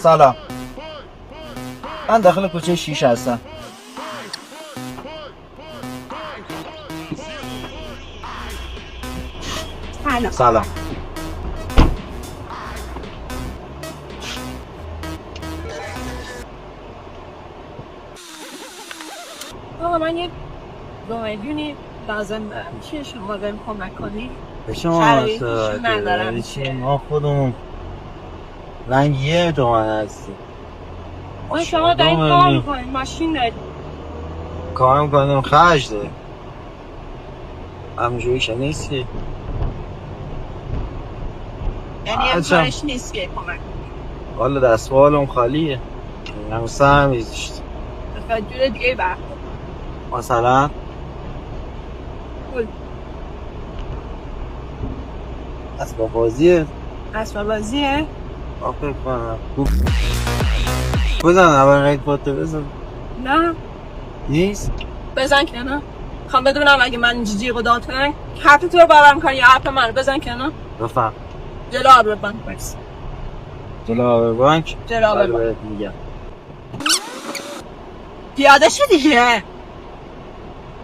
سلام، من داخل کوچه 6 هستم. سلام. آقا من یه 2 میلیونی لازم دارم، میشه شما بهم کمک کنی؟ به شما چی ما خودمون رنگیه تومن هستیم. ما شما داریم کار میکنیم، ماشین داریم، کار میکنیم، خرج داریم، همونجوری که نیست که یعنی امکانش نیست که کمک کنی. والا دستوالم خالیه، همون سرم میزشت. مثلا جور دیگه برخورد مثلا پول. اسباب بازیه. اسباب بازیه؟ فکر کنم بزن اول قید پاته بزن. نه نیست؟ بزن که نه. خوام بدونم اگه من اینجا جیغ و داد کنم حرف تو رو باور میکنی یا حرف من رو. بزن که نه. بفهم. جلو آبر بانک برس. جلو آبر بانک؟ جلو آبر بانک میگم پیاده شو دیگه.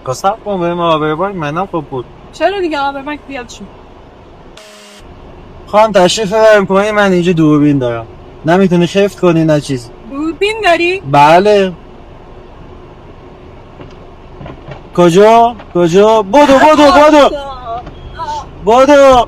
قصب کن بریم آبر بانک. منم خوب بود. چرا دیگه آبر بانک پیاده شو؟ خواهم تشریف برم کنی، من اینجا دوربین دارم، نمیتونی خفت کنی نه چیز. دوربین داری؟ بله. کجا؟ بدو